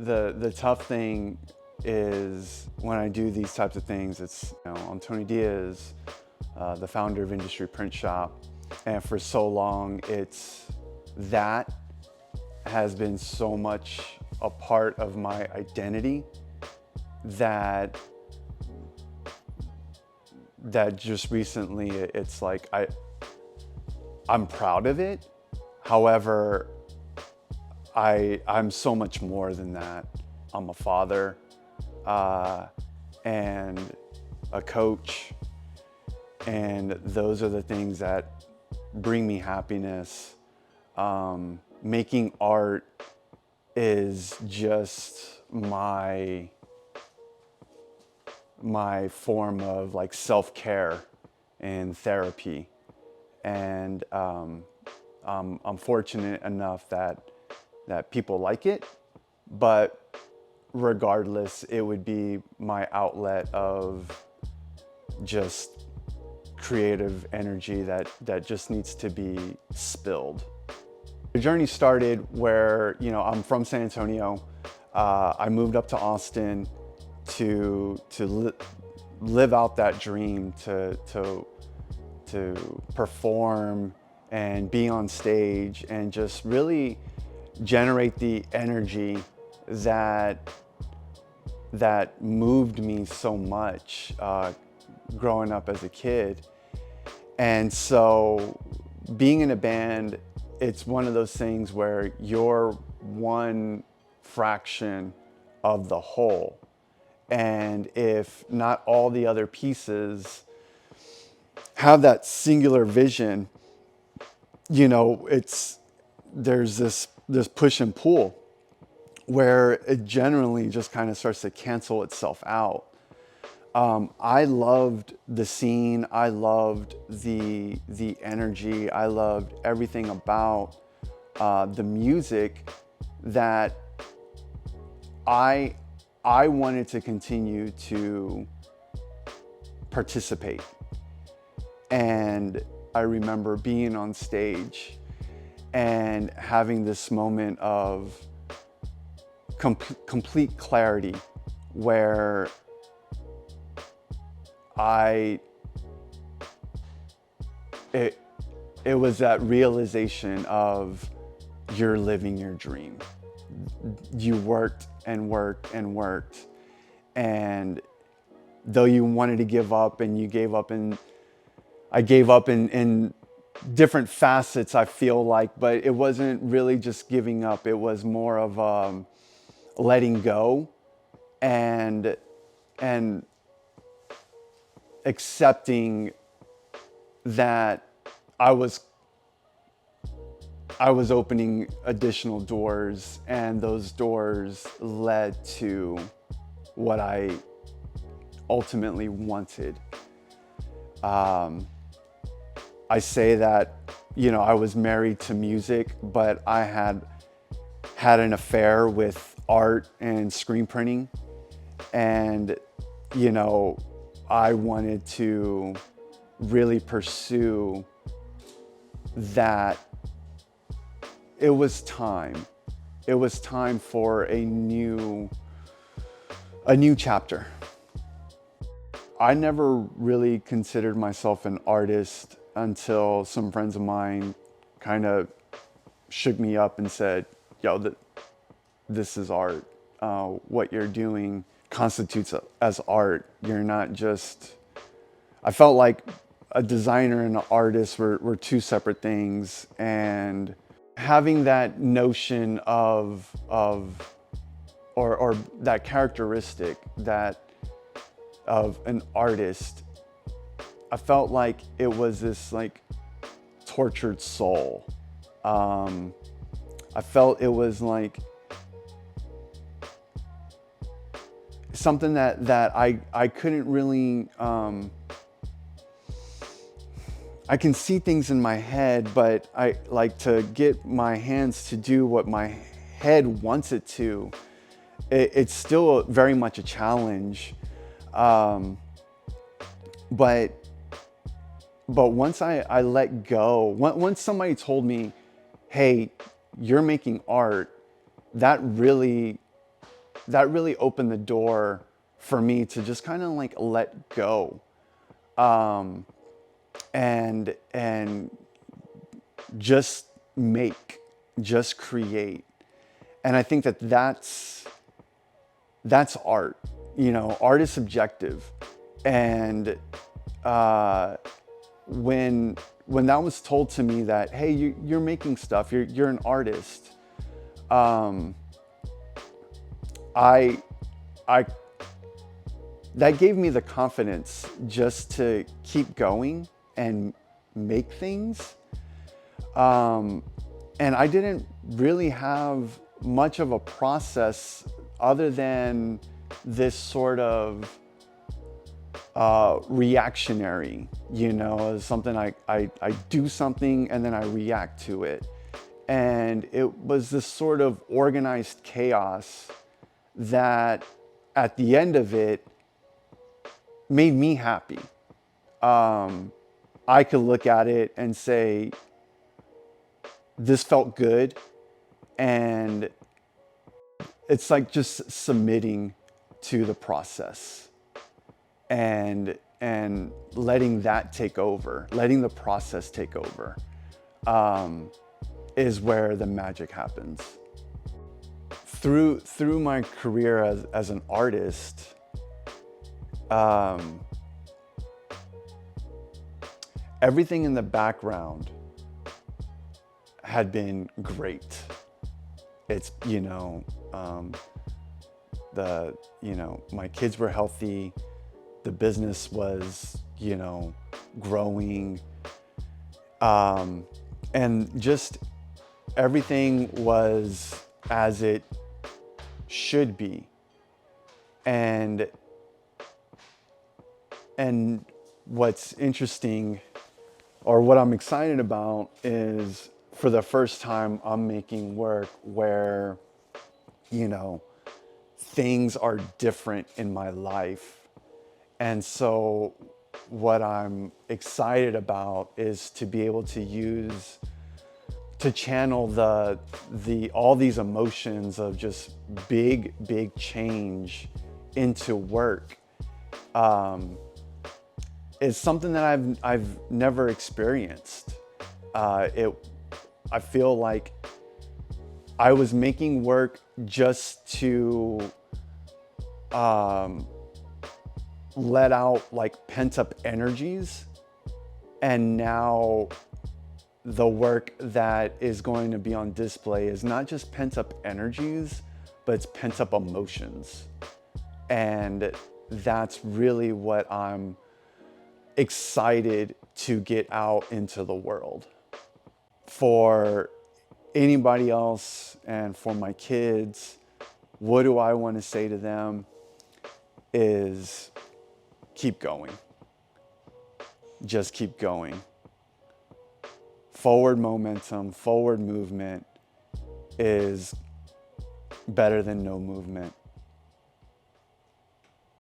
The tough thing is when I do these types of things, I'm Tony Diaz, the founder of Industry Print Shop. And for so long, that has been so much a part of my identity that just recently it's like I'm proud of it. However, I'm so much more than that. I'm a father and a coach, and those are the things that bring me happiness. Making art is just my form of like self-care and therapy. And I'm fortunate enough that people like it, but regardless, it would be my outlet of just creative energy that just needs to be spilled. The journey started where, I'm from San Antonio. I moved up to Austin to live out that dream, to perform and be on stage and just really generate the energy that moved me so much growing up as a kid. And so being in a band, it's one of those things where you're one fraction of the whole. And if not all the other pieces have that singular vision, there's this push and pull where it generally just kind of starts to cancel itself out. I loved the scene. I loved the energy. I loved everything about the music that I wanted to continue to participate. And I remember being on stage and having this moment of complete clarity where it was that realization of you're living your dream. You worked and worked and worked, and though you wanted to give up and you gave up, and I gave up in different facets, I feel like, but it wasn't really just giving up. It was more of letting go and accepting that I was opening additional doors, and those doors led to what I ultimately wanted. I say that, I was married to music, but I had an affair with art and screen printing. And, I wanted to really pursue that. It was time. It was time for a new chapter. I never really considered myself an artist until some friends of mine kind of shook me up and said, yo, this is art. What you're doing constitutes as art. You're not just... I felt like a designer and an artist were two separate things. And having that notion of or that characteristic of an artist, I felt like it was this like tortured soul. I felt it was like something that I couldn't really, I can see things in my head, but I like to get my hands to do what my head wants it to. It's still very much a challenge. But once I let go, once somebody told me, hey, you're making art, that really that really opened the door for me to just kind of like let go, and just make, just create. And I think that that's art. You know, art is subjective. And when that was told to me that, hey, you're making stuff, you're an artist, I that gave me the confidence just to keep going and make things. And I didn't really have much of a process other than this sort of reactionary, you know, something I do something and then I react to it. And it was this sort of organized chaos that at the end of it made me happy. I could look at it and say, this felt good. And it's like just submitting to the process and letting that take over, letting the process take over, is where the magic happens. Through my career as an artist, everything in the background had been great. It's, you know, my kids were healthy, the business was, you know, growing, and just everything was as it should be. And what's interesting, or what I'm excited about, is for the first time I'm making work where, you know, things are different in my life. And so what I'm excited about is to be able to channel all these emotions of just big change into work. Is something that I've never experienced. I feel like I was making work just to let out like pent up energies, and now the work that is going to be on display is not just pent up energies, but it's pent up emotions. And that's really what I'm excited to get out into the world. For anybody else and for my kids, what do I want to say to them is keep going. Just keep going. Forward momentum, forward movement is better than no movement.